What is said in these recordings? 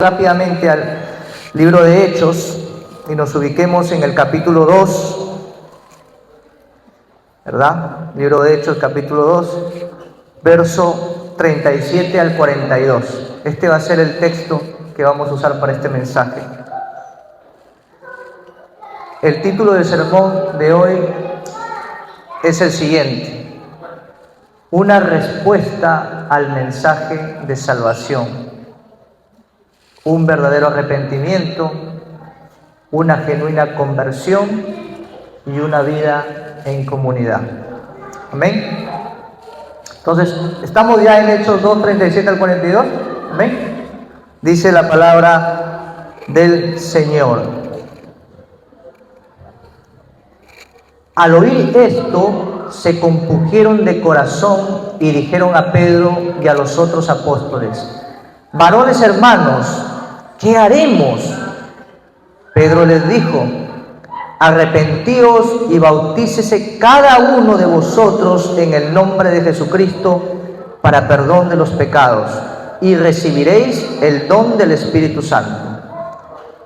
Rápidamente al libro de Hechos y nos ubiquemos en el capítulo 2, ¿verdad? Libro de Hechos, capítulo 2, verso 37 al 42. Este va a ser el texto que vamos a usar para este mensaje. El título del sermón de hoy es el siguiente: una respuesta al mensaje de salvación. Un verdadero arrepentimiento, una genuina conversión y una vida en comunidad. Amén. Entonces, estamos ya en Hechos 2, 37 al 42. Amén. Dice la palabra del Señor. Al oír esto, se compungieron de corazón y dijeron a Pedro y a los otros apóstoles: varones hermanos, ¿qué haremos? Pedro les dijo: arrepentíos y bautícese cada uno de vosotros en el nombre de Jesucristo para perdón de los pecados, y recibiréis el don del Espíritu Santo.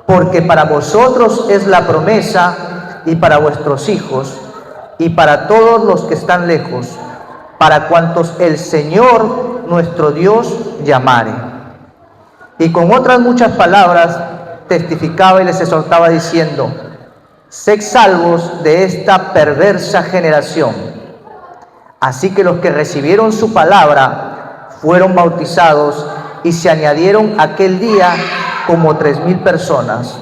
Porque para vosotros es la promesa, y para vuestros hijos, y para todos los que están lejos, para cuantos el Señor nuestro Dios llamare. Y con otras muchas palabras testificaba y les exhortaba diciendo: sed salvos de esta perversa generación. Así que los que recibieron su palabra fueron bautizados, y se añadieron aquel día como 3,000 personas,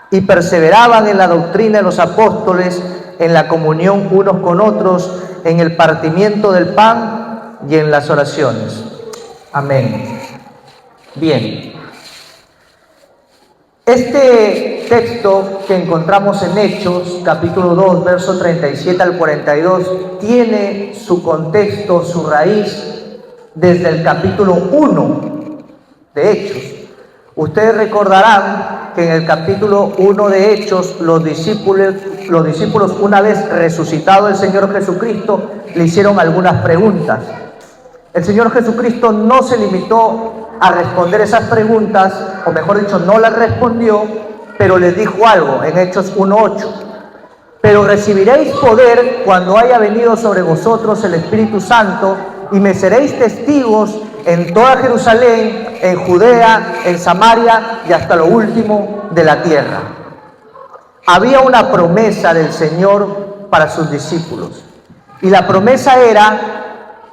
y perseveraban en la doctrina de los apóstoles, en la comunión unos con otros, en el partimiento del pan y en las oraciones. Amén. Bien, este texto que encontramos en Hechos, capítulo 2, verso 37 al 42, tiene su contexto, su raíz, desde el capítulo 1 de Hechos. Ustedes recordarán que en el capítulo 1 de Hechos, los discípulos, una vez resucitado el Señor Jesucristo, le hicieron algunas preguntas. El Señor Jesucristo no se limitó a responder esas preguntas, o mejor dicho, no las respondió, pero les dijo algo en Hechos 1:8. Pero recibiréis poder cuando haya venido sobre vosotros el Espíritu Santo, y me seréis testigos en toda Jerusalén, en Judea, en Samaria y hasta lo último de la tierra. Había una promesa del Señor para sus discípulos, y la promesa era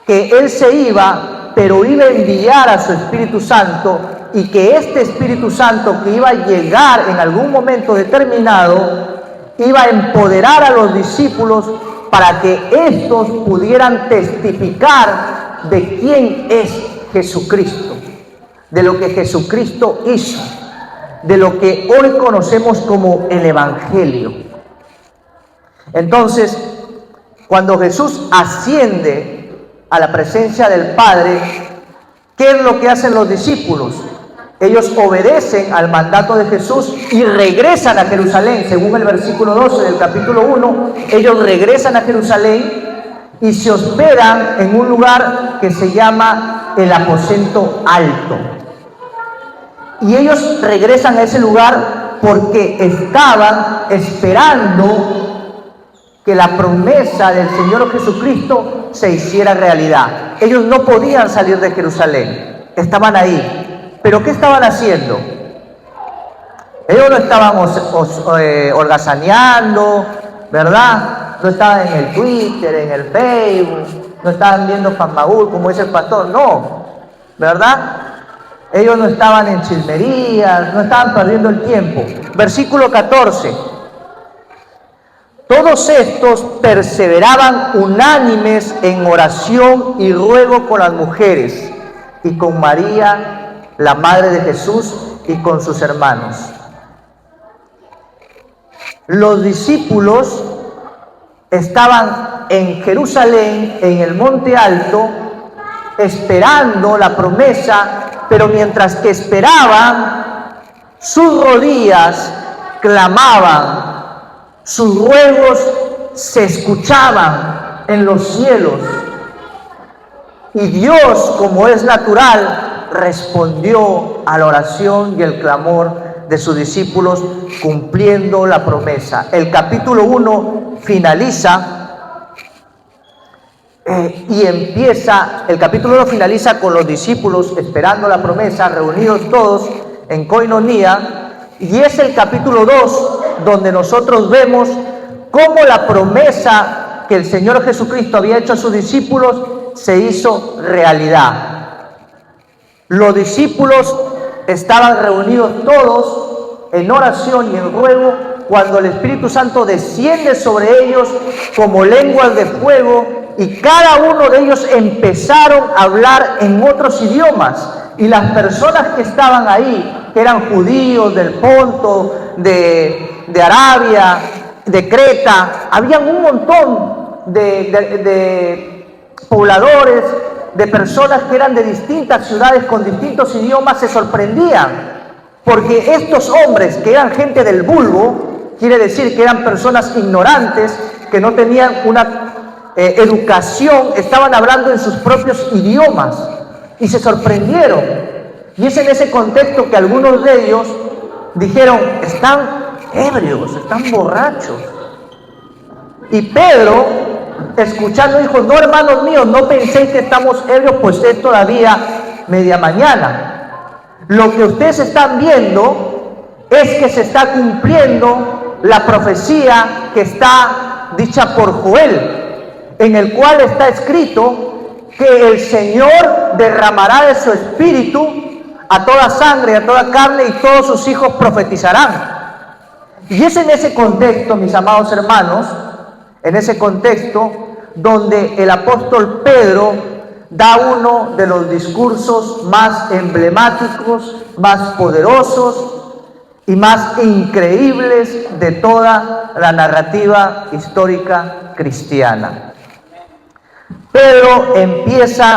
que Él se iba, pero iba a enviar a su Espíritu Santo, y que este Espíritu Santo, que iba a llegar en algún momento determinado, iba a empoderar a los discípulos para que estos pudieran testificar de quién es Jesucristo, de lo que Jesucristo hizo, de lo que hoy conocemos como el Evangelio. Entonces, cuando Jesús asciende a la presencia del Padre, ¿qué es lo que hacen los discípulos? Ellos obedecen al mandato de Jesús y regresan a Jerusalén. Según el versículo 12 del capítulo 1, ellos regresan a Jerusalén y se hospedan en un lugar que se llama el aposento alto. Y ellos regresan a ese lugar porque estaban esperando que la promesa del Señor Jesucristo se hiciera realidad. Ellos no podían salir de Jerusalén, estaban ahí. ¿Pero qué estaban haciendo? Ellos no estaban holgazaneando, ¿verdad? No estaban en el Twitter, en el Facebook, no estaban viendo Fanmagul, como dice el pastor, no, ¿verdad? Ellos no estaban en chismerías, no estaban perdiendo el tiempo. Versículo 14. Todos estos perseveraban unánimes en oración y ruego con las mujeres, y con María, la madre de Jesús, y con sus hermanos. Los discípulos estaban en Jerusalén, en el monte alto, esperando la promesa, pero mientras que esperaban, sus rodillas clamaban, sus ruegos se escuchaban en los cielos. Y Dios, como es natural, respondió a la oración y el clamor de sus discípulos, cumpliendo la promesa. El capítulo 1 finaliza el capítulo 1 finaliza con los discípulos esperando la promesa, reunidos todos en coinonía, y es el capítulo 2 donde nosotros vemos cómo la promesa que el Señor Jesucristo había hecho a sus discípulos se hizo realidad. Los discípulos estaban reunidos todos en oración y en ruego cuando el Espíritu Santo desciende sobre ellos como lenguas de fuego, y cada uno de ellos empezaron a hablar en otros idiomas. Y las personas que estaban ahí, que eran judíos del Ponto, de Arabia, de Creta, habían un montón de pobladores, de personas que eran de distintas ciudades con distintos idiomas, se sorprendían, porque estos hombres, que eran gente del vulgo, quiere decir que eran personas ignorantes, que no tenían una educación, estaban hablando en sus propios idiomas y se sorprendieron. Y es en ese contexto que algunos de ellos dijeron: están ebrios, están borrachos. Y Pedro, escuchando, dijo: no, hermanos míos, no penséis que estamos ebrios, pues es todavía media mañana. Lo que ustedes están viendo es que se está cumpliendo la profecía que está dicha por Joel, en el cual está escrito que el Señor derramará de su espíritu a toda sangre, a toda carne, y todos sus hijos profetizarán. Y es en ese contexto, mis amados hermanos, en ese contexto donde el apóstol Pedro da uno de los discursos más emblemáticos, más poderosos y más increíbles de toda la narrativa histórica cristiana. Pedro empieza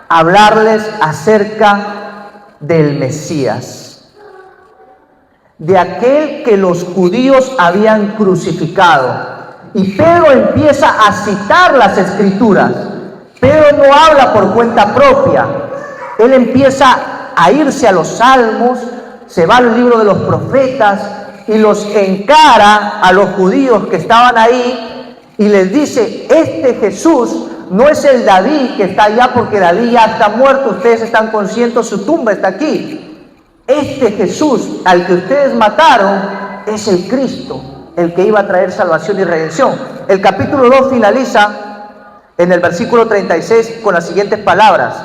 a hablarles acerca del Mesías, de aquel que los judíos habían crucificado. Y Pedro empieza a citar las Escrituras. Pedro no habla por cuenta propia. Él empieza a irse a los Salmos, se va al libro de los profetas y los encara a los judíos que estaban ahí y les dice: este Jesús no es el David que está allá, porque David ya está muerto, ustedes están conscientes, su tumba está aquí. Este Jesús al que ustedes mataron es el Cristo, el que iba a traer salvación y redención. El capítulo 2 finaliza en el versículo 36 con las siguientes palabras: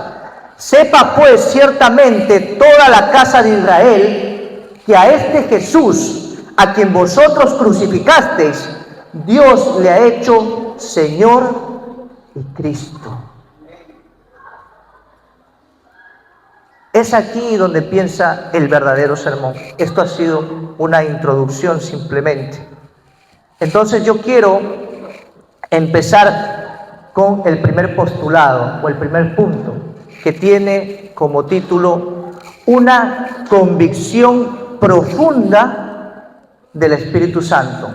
sepa pues ciertamente toda la casa de Israel que a este Jesús, a quien vosotros crucificasteis, Dios le ha hecho Señor y Cristo. Es aquí donde piensa el verdadero sermón. Esto ha sido una introducción simplemente. Entonces yo quiero empezar con el primer postulado o el primer punto, que tiene como título: una convicción profunda del Espíritu Santo.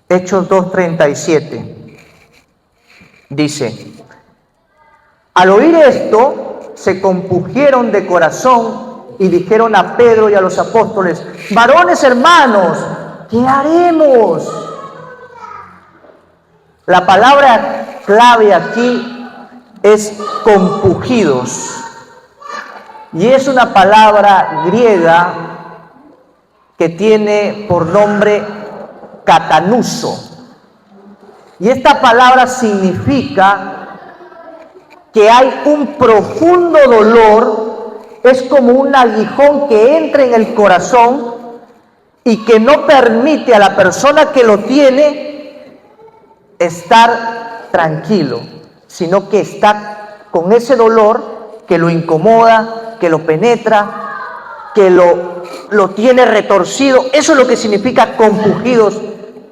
Hechos 2:37 dice: al oír esto, se compungieron de corazón y dijeron a Pedro y a los apóstoles: varones hermanos, ¿qué haremos? La palabra clave aquí es compungidos, y es una palabra griega que tiene por nombre catanuso. Y esta palabra significa que hay un profundo dolor, es como un aguijón que entra en el corazón y que no permite a la persona que lo tiene estar tranquilo, sino que está con ese dolor que lo incomoda, que lo penetra, que lo tiene retorcido. Eso es lo que significa compungidos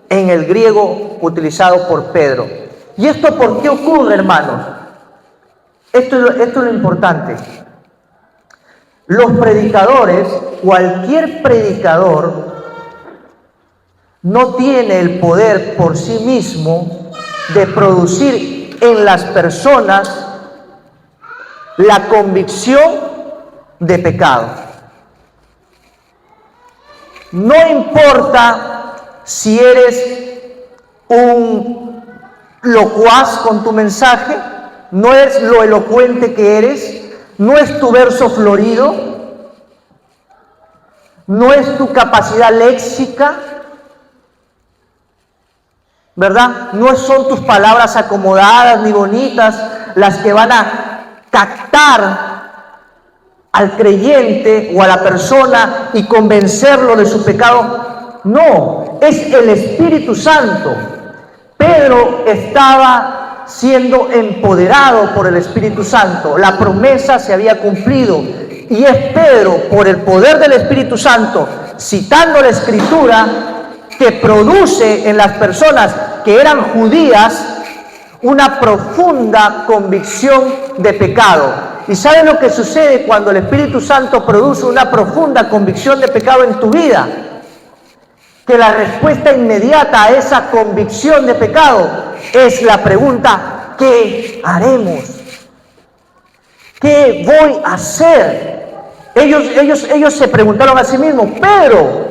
en el griego utilizado por Pedro. ¿Y esto por qué ocurre, hermanos? Esto es lo importante. Los predicadores, cualquier predicador, no tiene el poder por sí mismo de producir en las personas la convicción de pecado. No importa si eres un locuaz con tu mensaje, no es lo elocuente que eres, no es tu verso florido, no es tu capacidad léxica, ¿verdad? No son tus palabras acomodadas ni bonitas las que van a captar al creyente o a la persona y convencerlo de su pecado. No, es el Espíritu Santo. Pedro estaba siendo empoderado por el Espíritu Santo. La promesa se había cumplido. Y es Pedro, por el poder del Espíritu Santo, citando la Escritura, que produce en las personas que eran judías una profunda convicción de pecado. ¿Y sabe lo que sucede cuando el Espíritu Santo produce una profunda convicción de pecado en tu vida? Que la respuesta inmediata a esa convicción de pecado es la pregunta: ¿qué haremos? ¿Qué voy a hacer? Ellos se preguntaron a sí mismos: Pedro,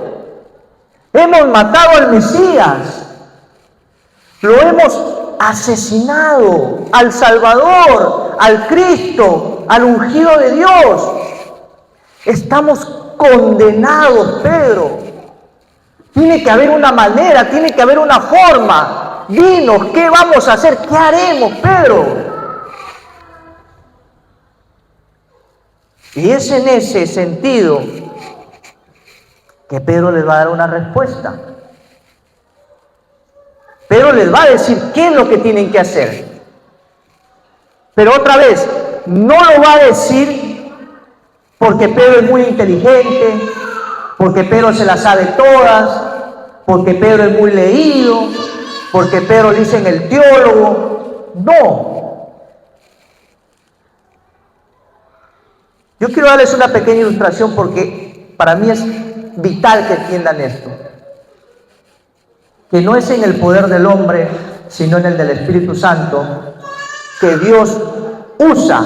hemos matado al Mesías, lo hemos asesinado, al Salvador, al Cristo, al ungido de Dios. Estamos condenados, Pedro. Tiene que haber una manera, tiene que haber una forma. Dinos, ¿qué vamos a hacer? ¿Qué haremos, Pedro? Y es en ese sentido que Pedro les va a dar una respuesta. Pedro les va a decir qué es lo que tienen que hacer. Pero otra vez, no lo va a decir porque Pedro es muy inteligente, porque Pedro se las sabe todas, porque Pedro es muy leído, porque Pedro le dicen el teólogo. No. Yo quiero darles una pequeña ilustración porque para mí es vital que entiendan esto. Que no es en el poder del hombre, sino en el del Espíritu Santo, que Dios usa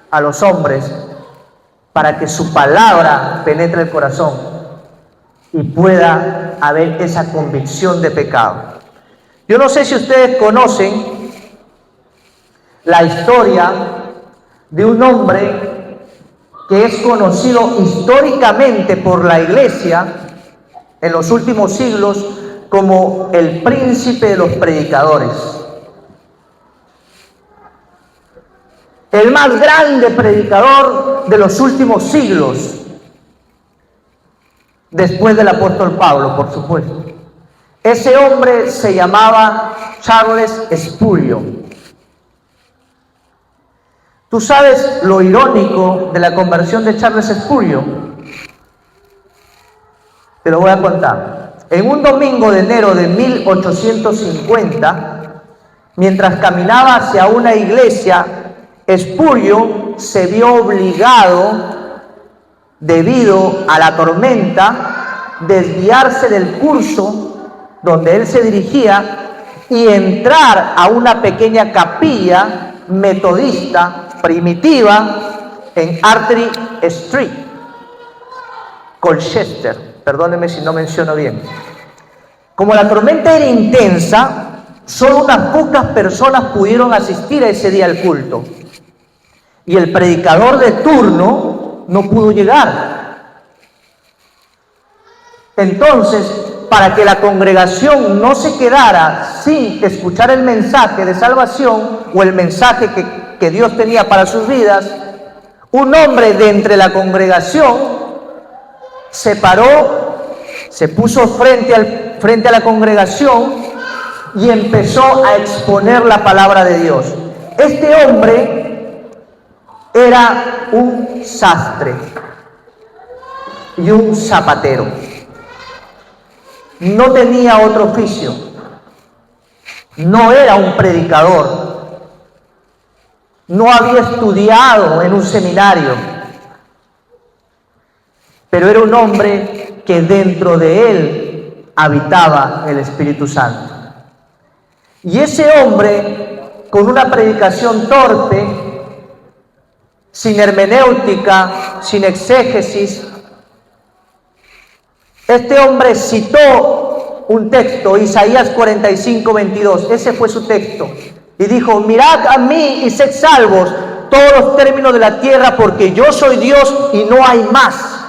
a los hombres para que su palabra penetre el corazón y pueda haber esa convicción de pecado. Yo no sé si ustedes conocen la historia de un hombre que es conocido históricamente por la Iglesia en los últimos siglos como el príncipe de los predicadores. El más grande predicador de los últimos siglos, después del apóstol Pablo, por supuesto. Ese hombre se llamaba Charles Spurgeon. ¿Tú sabes lo irónico de la conversión de Charles Spurgeon? Te lo voy a contar. En un domingo de enero de 1850, mientras caminaba hacia una iglesia, Spurgeon se vio obligado, debido a la tormenta, desviarse del curso donde él se dirigía y entrar a una pequeña capilla metodista primitiva en Artery Street, Colchester. Perdónenme si no menciono bien. Como la tormenta era intensa, solo unas pocas personas pudieron asistir a ese día al culto. Y el predicador de turno no pudo llegar. Entonces, para que la congregación no se quedara sin escuchar el mensaje de salvación o el mensaje que Dios tenía para sus vidas, un hombre de entre la congregación se paró, se puso frente a la congregación y empezó a exponer la palabra de Dios. Este hombre era un sastre y un zapatero. No tenía otro oficio. No era un predicador. No había estudiado en un seminario. Pero era un hombre que dentro de él habitaba el Espíritu Santo. Y ese hombre, con una predicación torpe, sin hermenéutica, sin exégesis. Este hombre citó un texto, Isaías 45, 22. Ese fue su texto. Y dijo: mirad a mí y sed salvos todos los términos de la tierra, porque yo soy Dios y no hay más.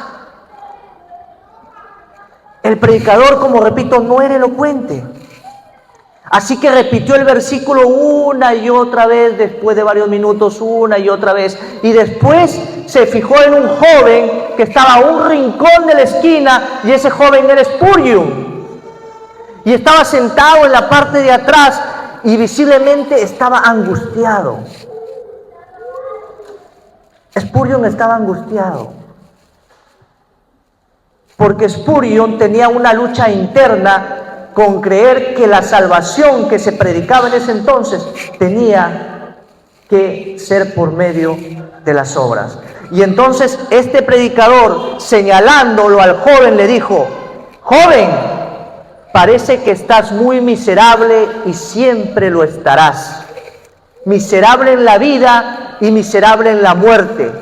El predicador, como repito, no era elocuente. Así que repitió el versículo una y otra vez, después de varios minutos, una y otra vez. Y después se fijó en un joven que estaba a un rincón de la esquina, y ese joven era Spurgeon. Y estaba sentado en la parte de atrás y visiblemente estaba angustiado. Spurgeon estaba angustiado, porque Spurgeon tenía una lucha interna con creer que la salvación que se predicaba en ese entonces tenía que ser por medio de las obras. Y entonces este predicador, señalándolo al joven, le dijo: joven, parece que estás muy miserable y siempre lo estarás. Miserable en la vida y miserable en la muerte,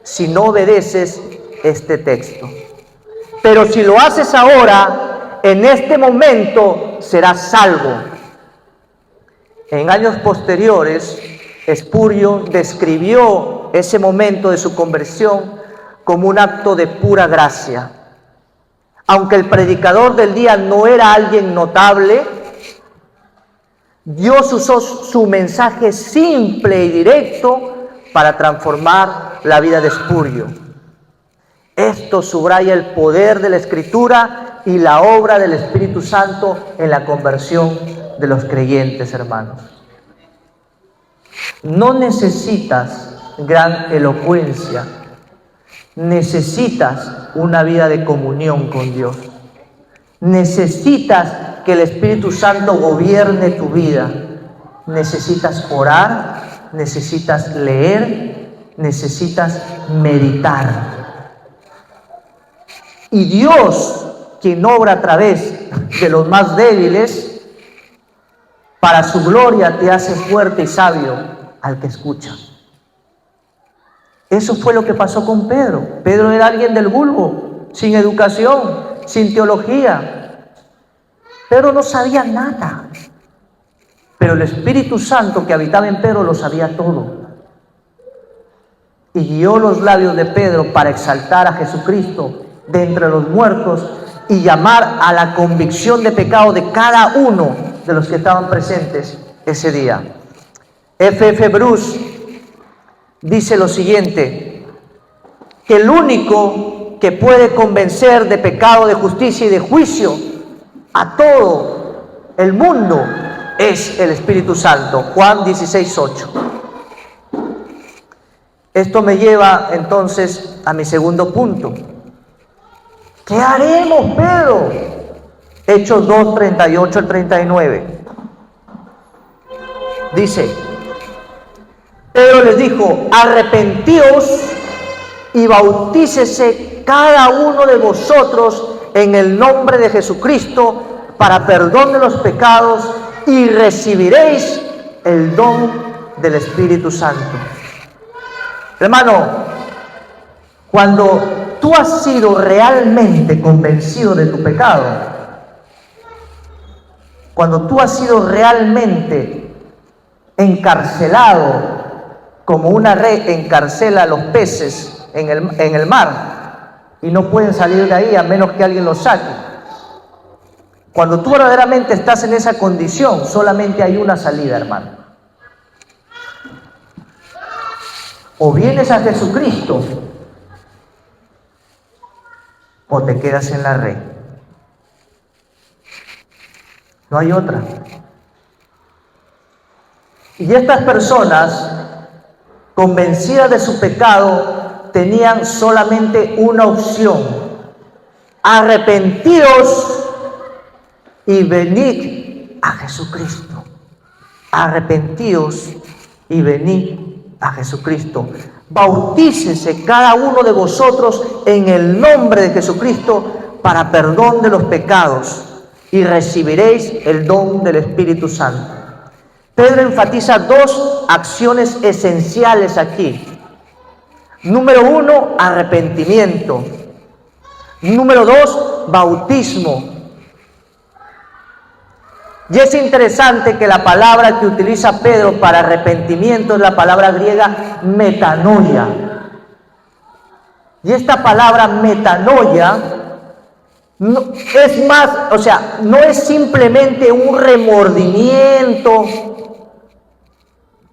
si no obedeces este texto. Pero si lo haces ahora, en este momento, serás salvo. En años posteriores, Spurgeon describió ese momento de su conversión como un acto de pura gracia. Aunque el predicador del día no era alguien notable, Dios usó su mensaje simple y directo para transformar la vida de Spurgeon. Esto subraya el poder de la Escritura y la obra del Espíritu Santo en la conversión de los creyentes, hermanos. No necesitas gran elocuencia, necesitas una vida de comunión con Dios. Necesitas que el Espíritu Santo gobierne tu vida. Necesitas orar, necesitas leer, necesitas meditar. Y Dios, quien obra a través de los más débiles, para su gloria te hace fuerte y sabio al que escucha. Eso fue lo que pasó con Pedro. Pedro era alguien del vulgo, sin educación, sin teología. Pedro no sabía nada, pero el Espíritu Santo que habitaba en Pedro lo sabía todo. Y guió los labios de Pedro para exaltar a Jesucristo de entre los muertos y llamar a la convicción de pecado de cada uno de los que estaban presentes ese día. F.F. Bruce dice lo siguiente: que el único que puede convencer de pecado, de justicia y de juicio a todo el mundo es el Espíritu Santo. Juan 16:8. Esto me lleva entonces a mi segundo punto. ¿Qué haremos, Pedro? Hechos 2, 38 al 39. Dice: Pedro les dijo: arrepentíos y bautícese cada uno de vosotros en el nombre de Jesucristo para perdón de los pecados, y recibiréis el don del Espíritu Santo. Hermano, cuando tú has sido realmente convencido de tu pecado, cuando tú has sido realmente encarcelado como una red encarcela a los peces en el mar y no pueden salir de ahí a menos que alguien los saque. Cuando tú verdaderamente estás en esa condición, solamente hay una salida, hermano. O vienes a Jesucristo o te quedas en la red. No hay otra. Y estas personas, convencidas de su pecado, tenían solamente una opción: arrepentidos y venid a Jesucristo. Arrepentíos y venid a Jesucristo. Bautícese cada uno de vosotros en el nombre de Jesucristo para perdón de los pecados, y recibiréis el don del Espíritu Santo. Pedro enfatiza dos acciones esenciales aquí. Número 1, arrepentimiento. Número 2, bautismo. Y es interesante que la palabra que utiliza Pedro para arrepentimiento es la palabra griega metanoia. Y esta palabra metanoia no, es más, o sea, no es simplemente un remordimiento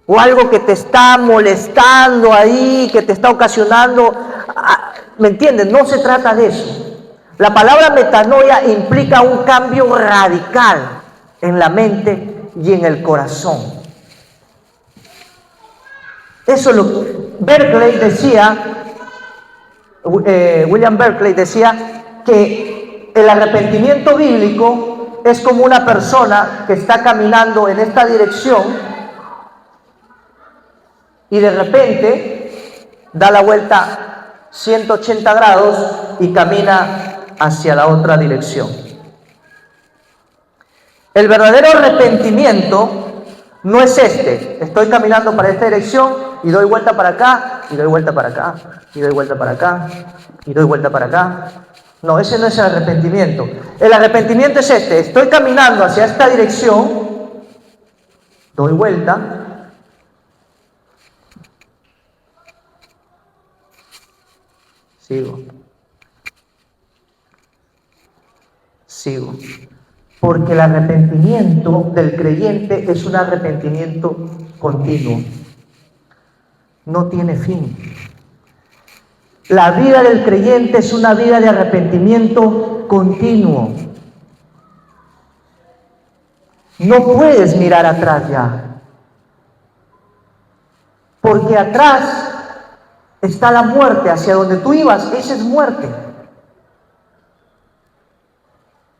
o algo que te está molestando ahí, que te está ocasionando, ¿me entiendes? No se trata de eso. La palabra metanoia implica un cambio radical en la mente y en el corazón. Eso lo Berkeley decía, William Berkeley decía que el arrepentimiento bíblico es como una persona que está caminando en esta dirección y de repente da la vuelta 180 grados y camina hacia la otra dirección. El verdadero arrepentimiento no es estoy caminando para esta dirección y doy vuelta para acá, y doy vuelta para acá, y doy vuelta para acá, y doy vuelta para acá. No, ese no es el arrepentimiento. El arrepentimiento es estoy caminando hacia esta dirección, doy vuelta, sigo. Porque el arrepentimiento del creyente es un arrepentimiento continuo. No tiene fin. La vida del creyente es una vida de arrepentimiento continuo. No puedes mirar atrás ya. Porque atrás está la muerte. Hacia donde tú ibas, esa es muerte.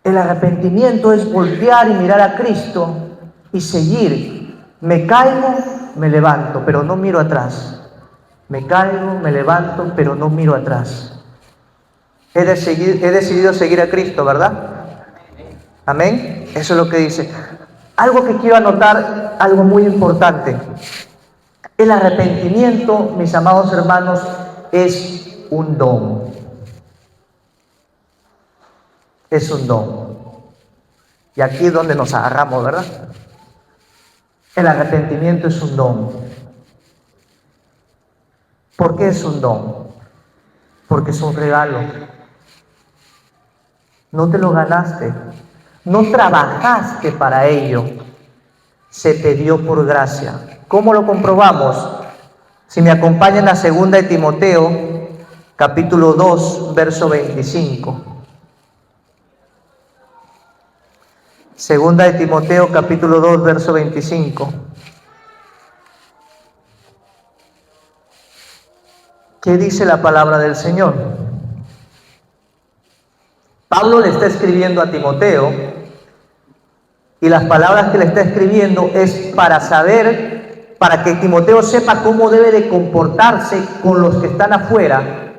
El arrepentimiento es voltear y mirar a Cristo y seguir. Me caigo, me levanto, pero no miro atrás. Me caigo, me levanto, pero no miro atrás. He decidido seguir a Cristo, ¿verdad? Amén. Eso es lo que dice. Algo que quiero anotar, algo muy importante. El arrepentimiento, mis amados hermanos, es un don. Es un don. Y aquí es donde nos agarramos, ¿verdad? El arrepentimiento es un don. ¿Por qué es un don? Porque es un regalo. No te lo ganaste. No trabajaste para ello. Se te dio por gracia. ¿Cómo lo comprobamos? Si me acompañan a 2 de Timoteo, capítulo 2, verso 25. 2 de Timoteo, capítulo 2, verso 25. ¿Qué dice la palabra del Señor? Pablo le está escribiendo a Timoteo y las palabras que le está escribiendo es para saber, para que Timoteo sepa cómo debe de comportarse con los que están afuera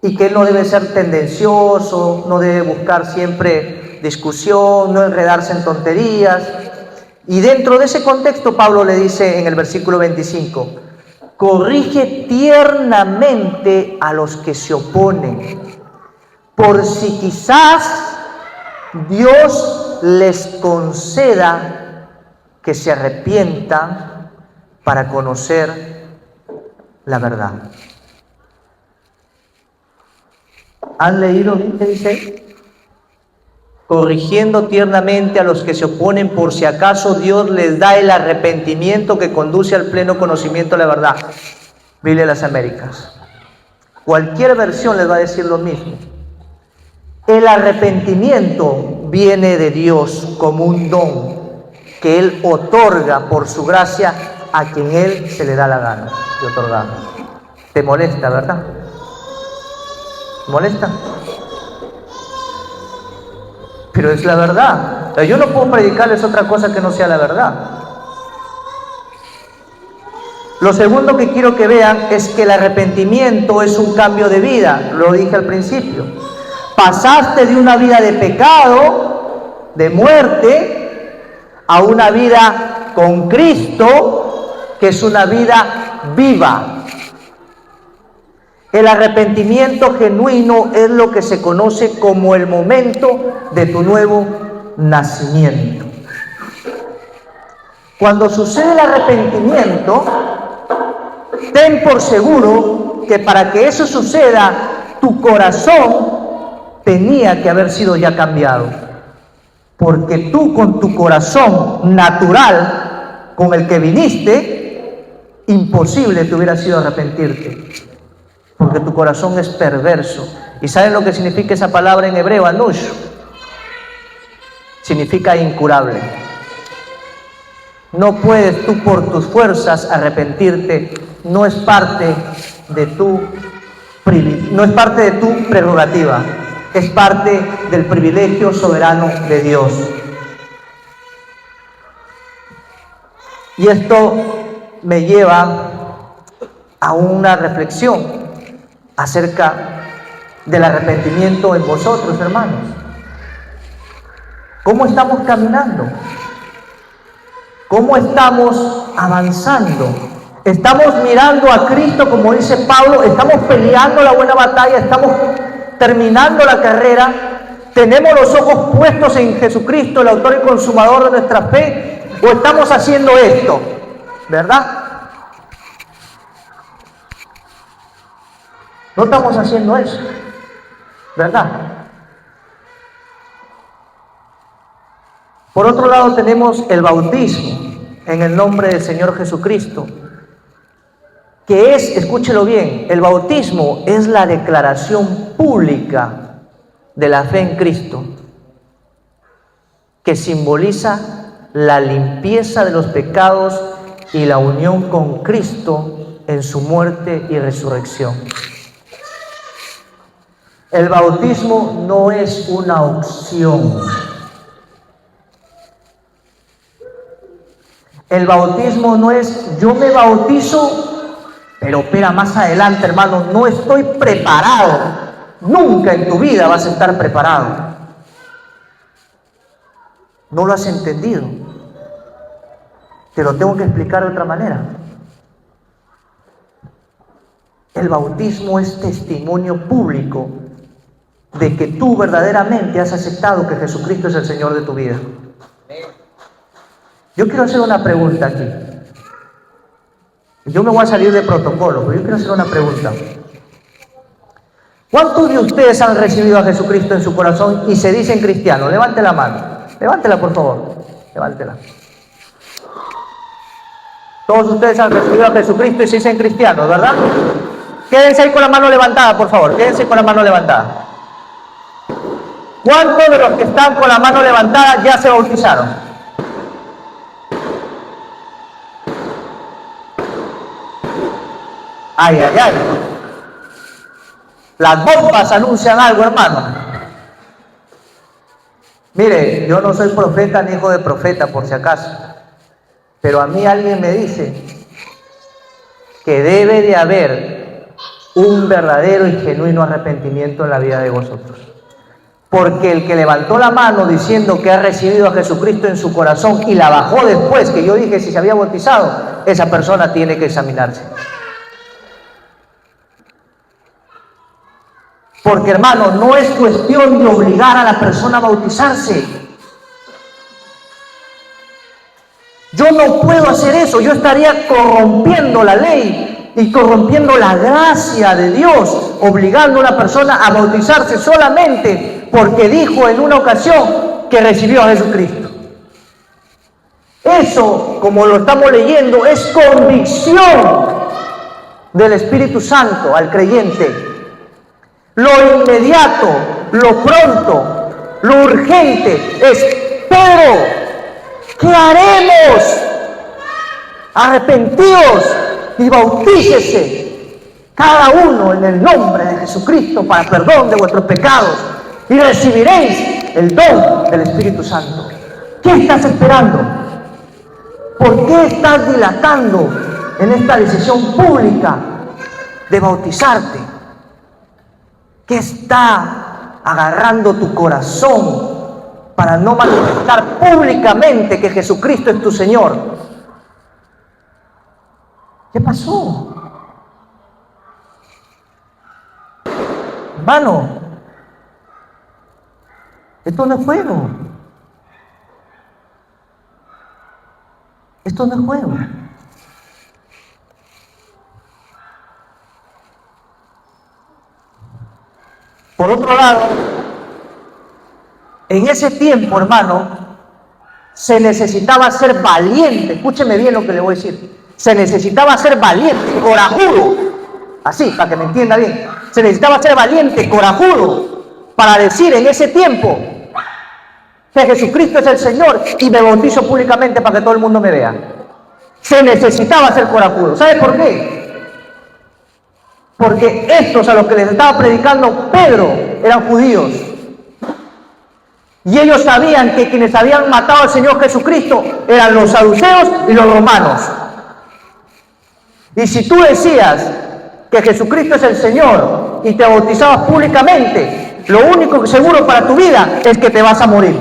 y que él no debe ser tendencioso, no debe buscar siempre discusión, no enredarse en tonterías. Y dentro de ese contexto Pablo le dice en el versículo 25, corrige tiernamente a los que se oponen, por si quizás Dios les conceda que se arrepientan para conocer la verdad. ¿Han leído bien qué dice? Corrigiendo tiernamente a los que se oponen, por si acaso Dios les da el arrepentimiento que conduce al pleno conocimiento de la verdad. Biblia de las Américas. Cualquier versión les va a decir lo mismo. El arrepentimiento viene de Dios como un don que Él otorga por su gracia a quien Él se le da la gana de otorgar. ¿Te molesta, verdad? ¿Molesta? Pero es la verdad. Yo no puedo predicarles otra cosa que no sea la verdad. Lo segundo que quiero que vean es que el arrepentimiento es un cambio de vida. Lo dije al principio. Pasaste de una vida de pecado, de muerte, a una vida con Cristo, que es una vida viva. El arrepentimiento genuino es lo que se conoce como el momento de tu nuevo nacimiento. Cuando sucede el arrepentimiento, ten por seguro que para que eso suceda, tu corazón tenía que haber sido ya cambiado. Porque tú con tu corazón natural, con el que viniste, imposible te hubiera sido arrepentirte. Porque tu corazón es perverso. ¿Y saben lo que significa esa palabra en hebreo? Anush. Significa incurable. No puedes tú por tus fuerzas arrepentirte. No es parte de tu prerrogativa. Es parte del privilegio soberano de Dios. Y esto me lleva a una reflexión acerca del arrepentimiento en vosotros, hermanos. ¿Cómo estamos caminando? ¿Cómo estamos avanzando? ¿Estamos mirando a Cristo, como dice Pablo? ¿Estamos peleando la buena batalla? ¿Estamos terminando la carrera? ¿Tenemos los ojos puestos en Jesucristo, el autor y consumador de nuestra fe? ¿O estamos haciendo esto? ¿Verdad? No estamos haciendo eso, ¿verdad? Por otro lado tenemos el bautismo en el nombre del Señor Jesucristo, que es, escúchelo bien, el bautismo es la declaración pública de la fe en Cristo, que simboliza la limpieza de los pecados y la unión con Cristo en su muerte y resurrección. El bautismo no es una opción. El bautismo no es yo me bautizo, pero espera más adelante, hermano, no estoy preparado. Nunca en tu vida vas a estar preparado. No lo has entendido. Te lo tengo que explicar de otra manera. El bautismo es testimonio público de que tú verdaderamente has aceptado que Jesucristo es el Señor de tu vida. Yo quiero hacer una pregunta aquí. Yo me voy a salir de protocolo, pero yo quiero hacer una pregunta. ¿Cuántos de ustedes han recibido a Jesucristo en su corazón y se dicen cristianos? Levante la mano. Levántela, por favor. Levántela. Todos ustedes han recibido a Jesucristo y se dicen cristianos, ¿verdad? Quédense ahí con la mano levantada, por favor. Quédense con la mano levantada. ¿Cuántos de los que están con la mano levantada ya se bautizaron? Ay, ay, ay. Las bombas anuncian algo, hermano. Mire, yo no soy profeta ni hijo de profeta, por si acaso. Pero a mí alguien me dice que debe de haber un verdadero y genuino arrepentimiento en la vida de vosotros. Porque el que levantó la mano diciendo que ha recibido a Jesucristo en su corazón y la bajó después que yo dije si se había bautizado, esa persona tiene que examinarse. Porque, hermano, no es cuestión de obligar a la persona a bautizarse. Yo no puedo hacer eso, yo estaría corrompiendo la ley y corrompiendo la gracia de Dios, obligando a una persona a bautizarse solamente porque dijo en una ocasión que recibió a Jesucristo. Eso, como lo estamos leyendo, es convicción del Espíritu Santo al creyente. Lo inmediato, lo pronto, lo urgente es: pero, ¿qué haremos? Arrepentíos y bautícese cada uno en el nombre de Jesucristo para perdón de vuestros pecados y recibiréis el don del Espíritu Santo. ¿Qué estás esperando? ¿Por qué estás dilatando en esta decisión pública de bautizarte? ¿Qué está agarrando tu corazón para no manifestar públicamente que Jesucristo es tu Señor? ¿Qué pasó? Hermano, esto no es juego. Esto no es juego. Por otro lado, en ese tiempo, hermano, se necesitaba ser valiente. Escúcheme bien lo que le voy a decir. Se necesitaba ser valiente, corajudo. Así, para que me entienda bien. Se necesitaba ser valiente, corajudo, para decir en ese tiempo que Jesucristo es el Señor y me bautizo públicamente para que todo el mundo me vea. Se necesitaba ser corajudo. ¿Sabe por qué? Porque estos a los que les estaba predicando Pedro eran judíos. Y ellos sabían que quienes habían matado al Señor Jesucristo eran los saduceos y los romanos. Y si tú decías que Jesucristo es el Señor y te bautizabas públicamente, lo único seguro para tu vida es que te vas a morir.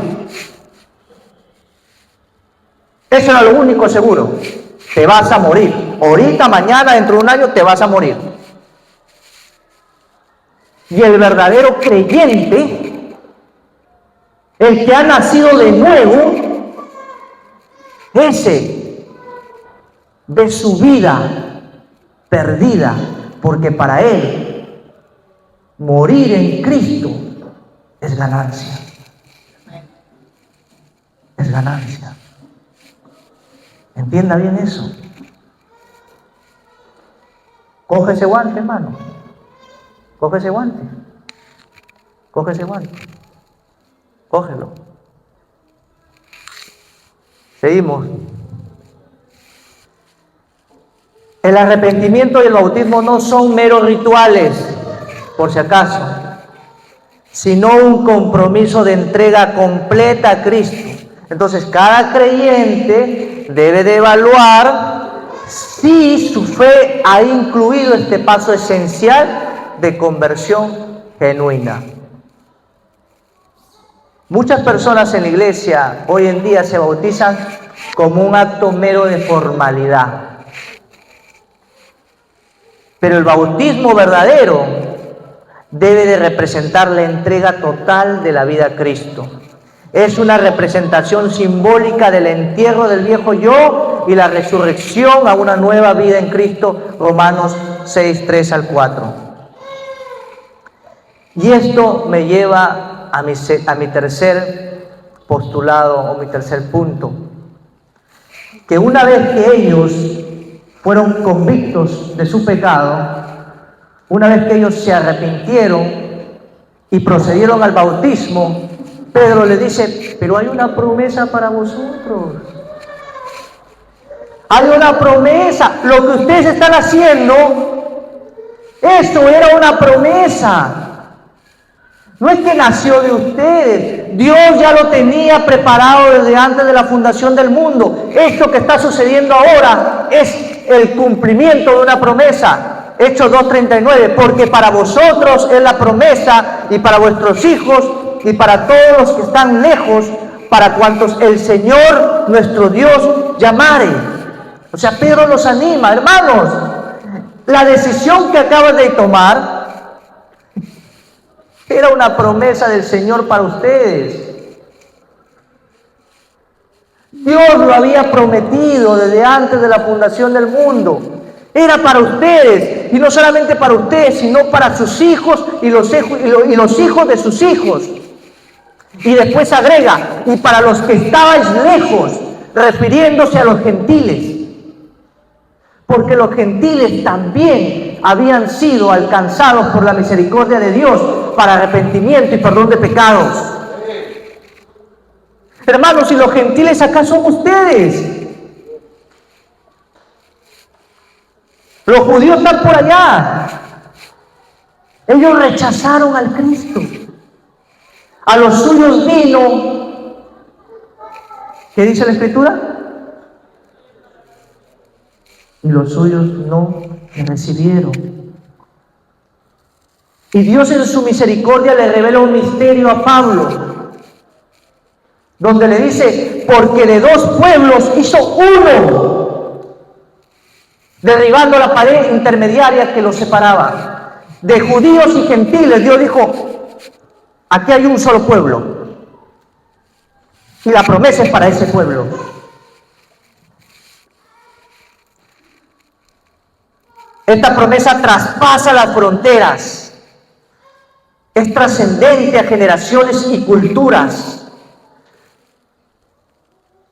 Eso era lo único seguro. Te vas a morir. Ahorita, mañana, dentro de un año, te vas a morir. Y el verdadero creyente, el que ha nacido de nuevo, ese ve su vida perdida, porque para él morir en Cristo es ganancia. Es ganancia. Entienda bien eso. Coge ese guante, hermano. Coge ese guante. Coge ese guante. Cógelo. Seguimos. El arrepentimiento y el bautismo no son meros rituales, por si acaso, sino un compromiso de entrega completa a Cristo. Entonces, cada creyente debe de evaluar si su fe ha incluido este paso esencial de conversión genuina. Muchas personas en la iglesia hoy en día se bautizan como un acto mero de formalidad. Pero el bautismo verdadero debe de representar la entrega total de la vida a Cristo. Es una representación simbólica del entierro del viejo yo y la resurrección a una nueva vida en Cristo, Romanos 6, 3 al 4. Y esto me lleva a mi tercer postulado o mi tercer punto. Que una vez que ellos fueron convictos de su pecado, una vez que ellos se arrepintieron y procedieron al bautismo, Pedro le dice, pero hay una promesa para vosotros. Hay una promesa. Lo que ustedes están haciendo, esto era una promesa. No es que nació de ustedes. Dios ya lo tenía preparado desde antes de la fundación del mundo. Esto que está sucediendo ahora es el cumplimiento de una promesa. Hechos 2:39, porque para vosotros es la promesa y para vuestros hijos y para todos los que están lejos, para cuantos el Señor nuestro Dios llamare. O sea, Pedro los anima, hermanos, la decisión que acabas de tomar era una promesa del Señor para ustedes. Dios lo había prometido desde antes de la fundación del mundo. Era para ustedes, y no solamente para ustedes, sino para sus hijos y los hijos de sus hijos. Y después agrega, y para los que estabais lejos, refiriéndose a los gentiles. Porque los gentiles también habían sido alcanzados por la misericordia de Dios para arrepentimiento y perdón de pecados. Hermanos, ¿y los gentiles acá son ustedes? Los judíos están por allá. Ellos rechazaron al Cristo. A los suyos vino. ¿Qué dice la Escritura? Y los suyos no le recibieron. Y Dios en su misericordia le revela un misterio a Pablo, donde le dice, porque de dos pueblos hizo uno, derribando la pared intermediaria que los separaba. de judíos y gentiles, Dios dijo, aquí hay un solo pueblo. Y la promesa es para ese pueblo. Esta promesa traspasa las fronteras. Es trascendente a generaciones y culturas.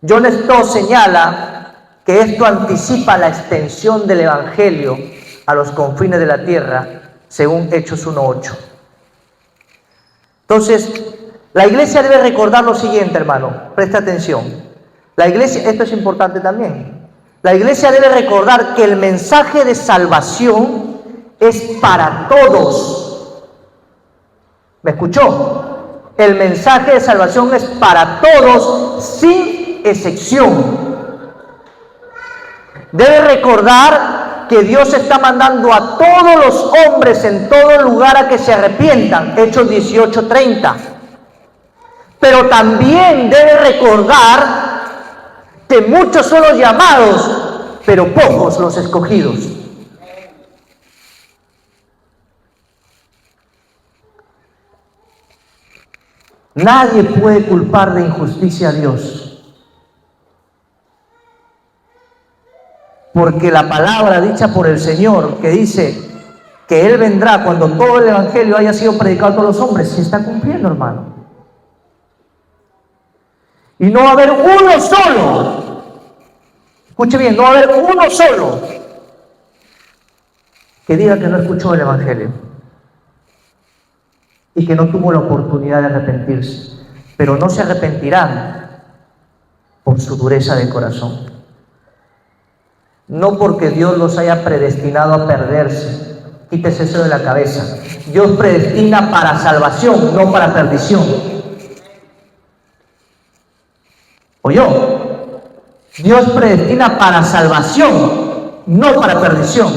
John Stott señala que esto anticipa la extensión del Evangelio a los confines de la tierra, según Hechos 1:8. Entonces, la iglesia debe recordar lo siguiente, hermano. Presta atención. La iglesia, esto es importante también. La iglesia debe recordar que el mensaje de salvación es para todos. ¿Me escuchó? El mensaje de salvación es para todos, sin excepción. Debe recordar que Dios está mandando a todos los hombres en todo lugar a que se arrepientan. Hechos 18:30. Pero también debe recordar que muchos son los llamados, pero pocos los escogidos. Nadie puede culpar de injusticia a Dios, porque la palabra dicha por el Señor, que dice que Él vendrá cuando todo el Evangelio haya sido predicado a todos los hombres, se está cumpliendo, hermano. Y no va a haber uno solo, escuche bien, no va a haber uno solo que diga que no escuchó el Evangelio y que no tuvo la oportunidad de arrepentirse, pero no se arrepentirán por su dureza de corazón. No porque Dios los haya predestinado a perderse, quítese eso de la cabeza. Dios predestina para salvación, no para perdición. ¿Oyó? Dios predestina para salvación, no para perdición.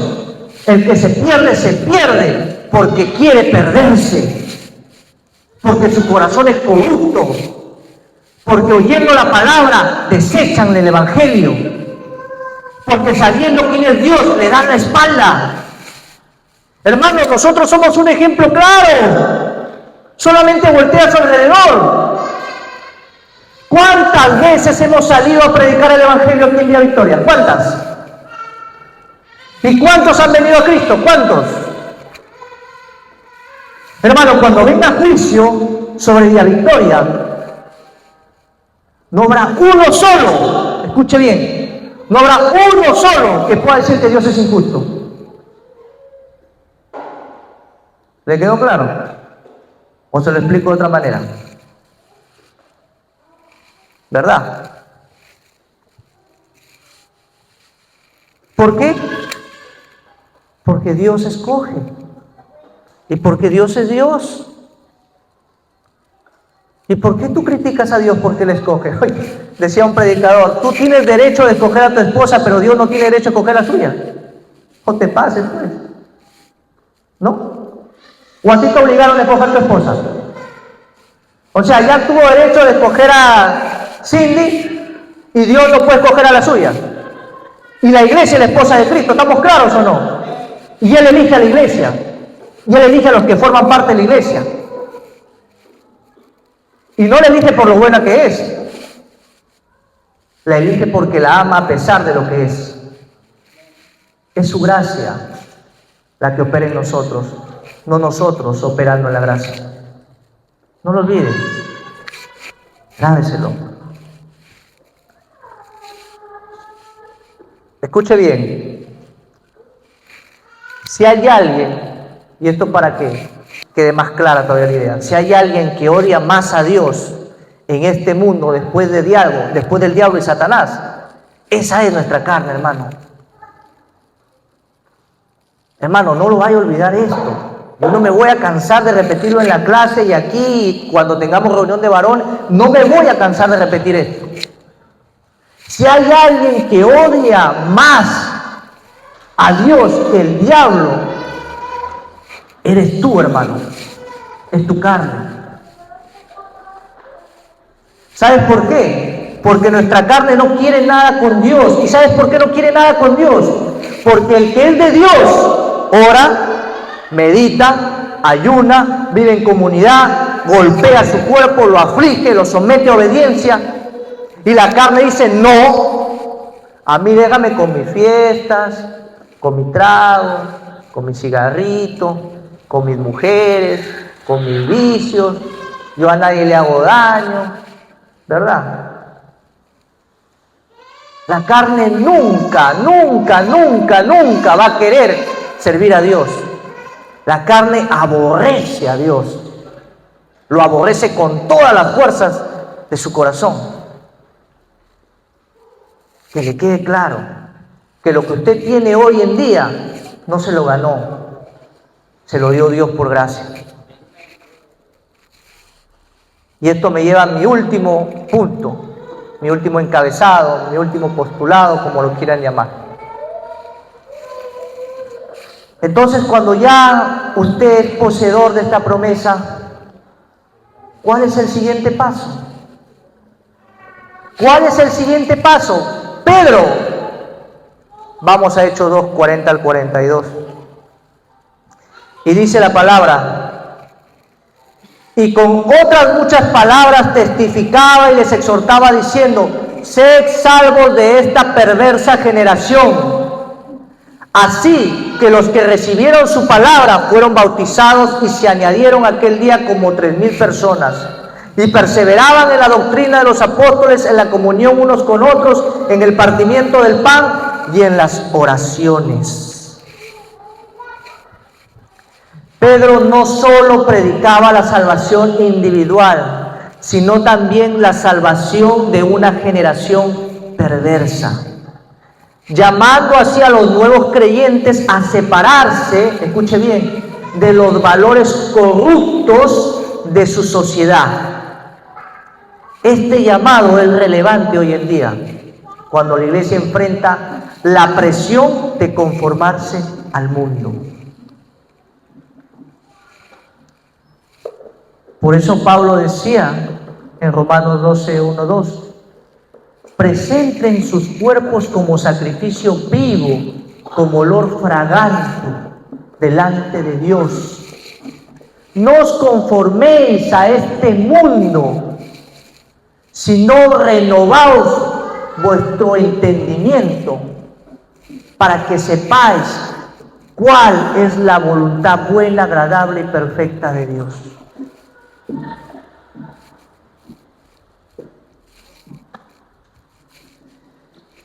El que se pierde porque quiere perderse, porque su corazón es corrupto, porque oyendo la palabra desechan el Evangelio, porque sabiendo quién es Dios le dan la espalda. Hermanos, nosotros somos un ejemplo claro. Solamente voltea a su alrededor. ¿Cuántas veces hemos salido a predicar el Evangelio aquí en Vía Victoria? ¿Cuántas? ¿Y cuántos han venido a Cristo? ¿Cuántos? Hermano, cuando venga juicio sobre Vía Victoria, no habrá uno solo, escuche bien, no habrá uno solo que pueda decir que Dios es injusto. ¿Le quedó claro? ¿O se lo explico de otra manera? ¿Verdad? ¿Por qué? Porque Dios escoge. ¿Y porque Dios es Dios? ¿Y por qué tú criticas a Dios porque Él escoge? Oye, decía un predicador, tú tienes derecho de escoger a tu esposa, pero Dios no tiene derecho a escoger la suya. O te pases, pues. ¿No? ¿O a ti te obligaron a escoger a tu esposa? O sea, ya tuvo derecho de escoger a Cindy y Dios no puede escoger a la suya. Y la iglesia es la esposa de Cristo, ¿estamos claros o no? Y Él elige a la iglesia. Y Él elige a los que forman parte de la iglesia. Y no la elige por lo buena que es. La elige porque la ama a pesar de lo que es. Es su gracia la que opera en nosotros, no nosotros operando en la gracia. No lo olviden. Grábeselo. Escuche bien. Si hay alguien, y esto para que quede más clara todavía la idea, si hay alguien que odia más a Dios en este mundo después del diablo y Satanás, esa es nuestra carne, hermano. Hermano, no lo vaya a olvidar esto. Yo no me voy a cansar de repetirlo en la clase y aquí, cuando tengamos reunión de varones, no me voy a cansar de repetir esto. Si hay alguien que odia más a Dios que el diablo, eres tú, hermano. Es tu carne. ¿Sabes por qué? Porque nuestra carne no quiere nada con Dios. ¿Y sabes por qué no quiere nada con Dios? Porque el que es de Dios ora, medita, ayuna, vive en comunidad, golpea su cuerpo, lo aflige, lo somete a obediencia, y la carne dice: no, a mí déjame con mis fiestas, con mi trago, con mi cigarrito, con mis mujeres, con mis vicios, yo a nadie le hago daño, ¿verdad? La carne nunca va a querer servir a Dios. La carne aborrece a Dios. Lo aborrece con todas las fuerzas de su corazón. Que le quede claro que lo que usted tiene hoy en día no se lo ganó, se lo dio Dios por gracia. Y esto me lleva a mi último punto, mi último encabezado, mi último postulado, como lo quieran llamar. Entonces, cuando ya usted es poseedor de esta promesa, ¿cuál es el siguiente paso? ¿Cuál es el siguiente paso? Pedro, vamos a Hechos 2, 40 al 42. Y dice la palabra: y con otras muchas palabras testificaba y les exhortaba diciendo: sed salvos de esta perversa generación. Así que los que recibieron su palabra fueron bautizados, y se añadieron aquel día como 3,000 personas. Y perseveraban en la doctrina de los apóstoles, en la comunión unos con otros, en el partimiento del pan y en las oraciones. Pedro no solo predicaba la salvación individual, sino también la salvación de una generación perversa, llamando así a los nuevos creyentes a separarse, escuche bien, de los valores corruptos de su sociedad. Este llamado es relevante hoy en día, cuando la iglesia enfrenta la presión de conformarse al mundo. Por eso Pablo decía en Romanos 12, 1, 2: presenten sus cuerpos como sacrificio vivo, como olor fragante delante de Dios. No os conforméis a este mundo, sino renovaos vuestro entendimiento, para que sepáis cuál es la voluntad buena, agradable y perfecta de Dios.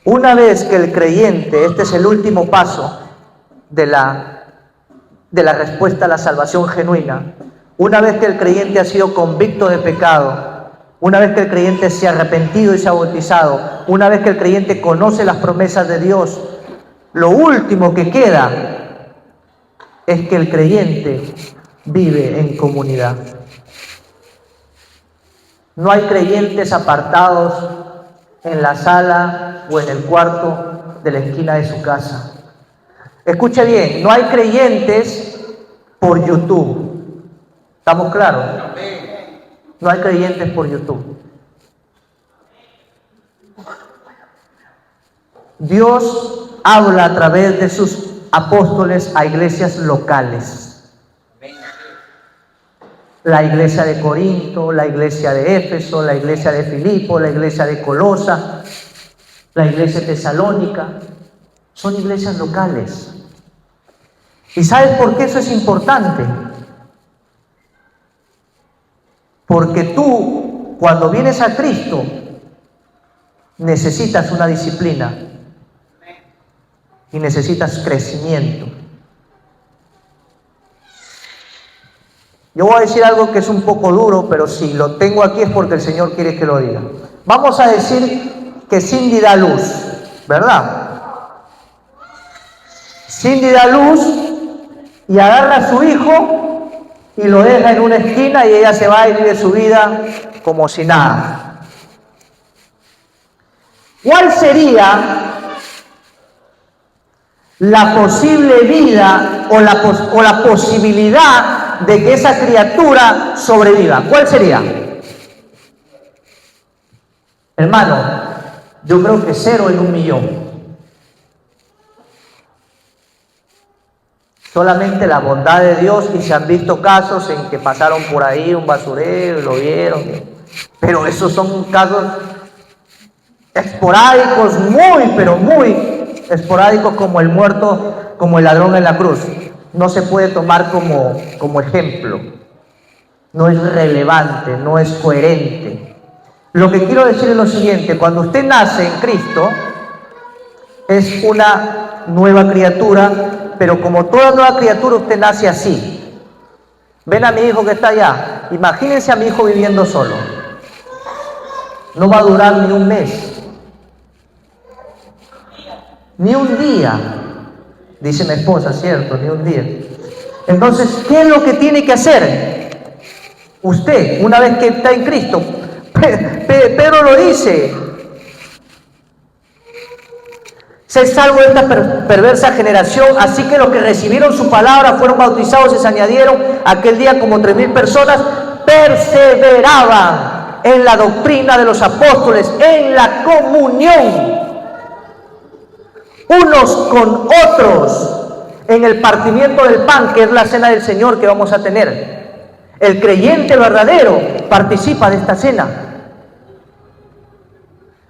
Una vez que el creyente, este es el último paso de la respuesta a la salvación genuina, una vez que el creyente ha sido convicto de pecado, una vez que el creyente se ha arrepentido y se ha bautizado, una vez que el creyente conoce las promesas de Dios, lo último que queda es que el creyente vive en comunidad. No hay creyentes apartados en la sala o en el cuarto de la esquina de su casa. Escuche bien, no hay creyentes por YouTube. ¿Estamos claros? No hay creyentes por YouTube. Dios habla a través de sus apóstoles a iglesias locales. La iglesia de Corinto, la iglesia de Éfeso, la iglesia de Filipo, la iglesia de Colosa, la iglesia de Tesalónica. Son iglesias locales. ¿Y sabes por qué eso es importante? Porque tú, cuando vienes a Cristo, necesitas una disciplina y necesitas crecimiento. Yo voy a decir algo que es un poco duro, pero si lo tengo aquí es porque el Señor quiere que lo diga. Vamos a decir que Cindy da luz, ¿verdad? Cindy da luz y agarra a su hijo y lo deja en una esquina, y ella se va y vive su vida como si nada. ¿Cuál sería la posible vida o la posibilidad de que esa criatura sobreviva? ¿Cuál sería? Hermano, yo creo que 0 en 1 millón. solamente la bondad de Dios, y se han visto casos en que pasaron por ahí un basurero y lo vieron, pero esos son casos esporádicos, pero muy esporádicos, como el muerto, como el ladrón en la cruz. No se puede tomar como ejemplo, no es relevante, no es coherente. Lo que quiero decir es lo siguiente: cuando usted nace en Cristo, es una nueva criatura, pero como toda nueva criatura, usted nace así. Ven a mi hijo que está allá, imagínense a mi hijo viviendo solo. No va a durar ni un mes, ni un día, dice mi esposa, ¿cierto? Ni un día. Entonces, ¿qué es lo que tiene que hacer usted una vez que está en Cristo? Pedro lo dice: sé salvo de esta perversa generación. Así que los que recibieron su palabra fueron bautizados y se añadieron aquel día como 3,000 personas. Perseveraban en la doctrina de los apóstoles, en la comunión unos con otros, en el partimiento del pan, que es la cena del Señor que vamos a tener. El creyente verdadero participa de esta cena.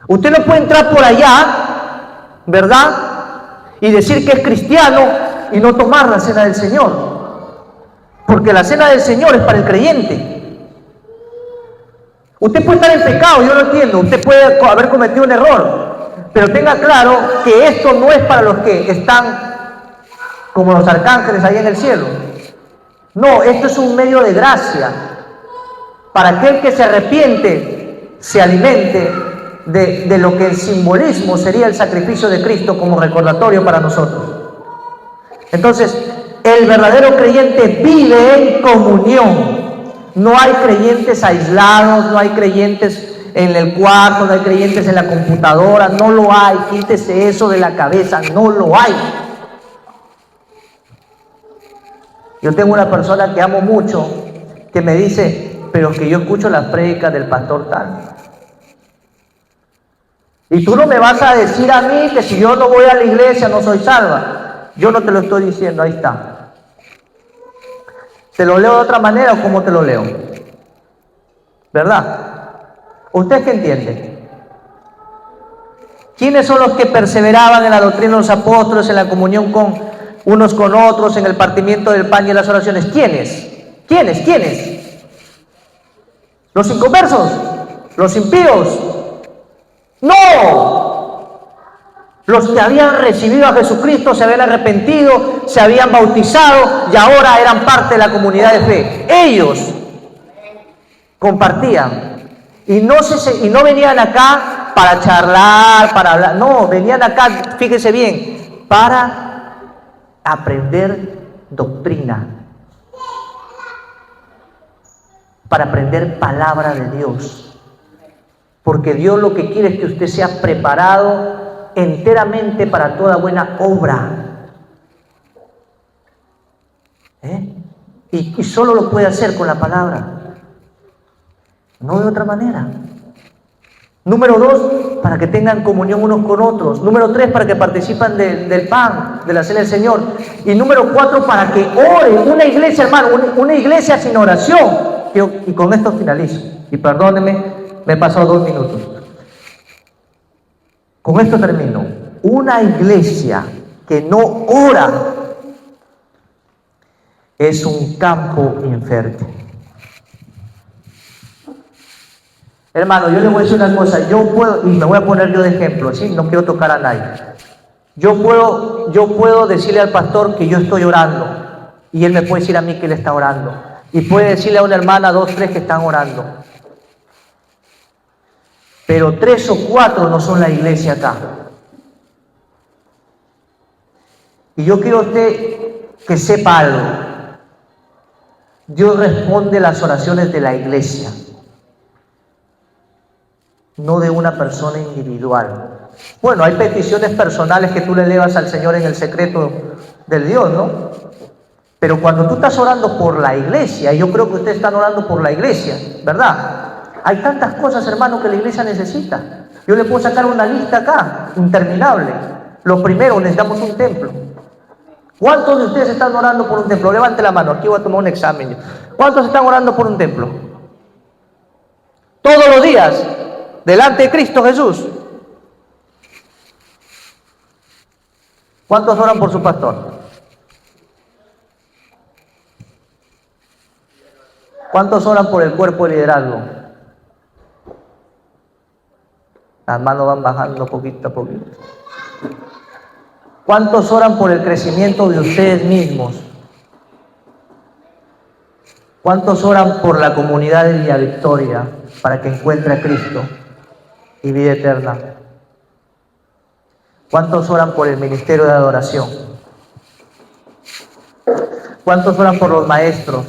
Usted no puede entrar por allá, ¿verdad?, y decir que es cristiano y no tomar la cena del Señor, porque la cena del Señor es para el creyente. Usted puede estar en pecado, yo lo entiendo, usted puede haber cometido un error, pero tenga claro que esto no es para los que están como los arcángeles ahí en el cielo. No, esto es un medio de gracia para aquel que se arrepiente, se alimente de lo que el simbolismo sería el sacrificio de Cristo como recordatorio para nosotros. Entonces, el verdadero creyente vive en comunión. No hay creyentes aislados, no hay creyentes en el cuarto, no hay creyentes en la computadora, no lo hay. Quítese eso de la cabeza, no lo hay. Yo tengo una persona que amo mucho que me dice: pero que yo escucho las prédicas del pastor tal. Y tú no me vas a decir a mí que si yo no voy a la iglesia no soy salva. Yo no te lo estoy diciendo, ahí está. ¿Te lo leo de otra manera o cómo te lo leo? ¿Verdad? ¿Usted qué entiende? ¿Quiénes son los que perseveraban en la doctrina de los apóstoles, en la comunión con unos con otros, en el partimiento del pan y en las oraciones? ¿Quiénes? ¿Quiénes? ¿Los inconversos? ¿Los impíos? ¡No! Los que habían recibido a Jesucristo, se habían arrepentido, se habían bautizado y ahora eran parte de la comunidad de fe. Ellos compartían y no venían acá para charlar, para hablar. No, venían acá, fíjese bien, para aprender doctrina, para aprender palabra de Dios. Porque Dios lo que quiere es que usted sea preparado enteramente para toda buena obra. Y solo lo puede hacer con la palabra, no de otra manera. Número 2, para que tengan comunión unos con otros. Número 3, para que participan del pan, de la cena del Señor. Y número 4, para que oren. Una iglesia, hermano, una iglesia sin oración. Y con esto finalizo. Y perdónenme, me he pasado 2 minutos. Con esto termino. Una iglesia que no ora es un campo infértil. Hermano, yo le voy a decir una cosa. Yo puedo, y me voy a poner yo de ejemplo, ¿sí? No quiero tocar a nadie. Yo puedo decirle al pastor que yo estoy orando, y él me puede decir a mí que él está orando. Y puede decirle a una hermana, 2, 3 que están orando. Pero 3 o 4 no son la iglesia acá. Y yo quiero a usted que sepa algo. Dios responde las oraciones de la iglesia, no de una persona individual. Bueno, hay peticiones personales que tú le elevas al Señor en el secreto del Dios, ¿no? Pero cuando tú estás orando por la iglesia, y yo creo que ustedes están orando por la iglesia, ¿verdad? Hay tantas cosas, hermano, que la iglesia necesita. Yo le puedo sacar una lista acá, interminable. Lo primero, necesitamos un templo. ¿Cuántos de ustedes están orando por un templo? Levante la mano, aquí voy a tomar un examen. ¿Cuántos están orando por un templo? Todos los días, delante de Cristo Jesús. ¿Cuántos oran por su pastor? ¿Cuántos oran por el cuerpo de liderazgo? Las manos van bajando poquito a poquito. ¿Cuántos oran por el crecimiento de ustedes mismos? ¿Cuántos oran por la comunidad de Villa Victoria para que encuentre a Cristo y vida eterna? ¿Cuántos oran por el ministerio de adoración? ¿Cuántos oran por los maestros?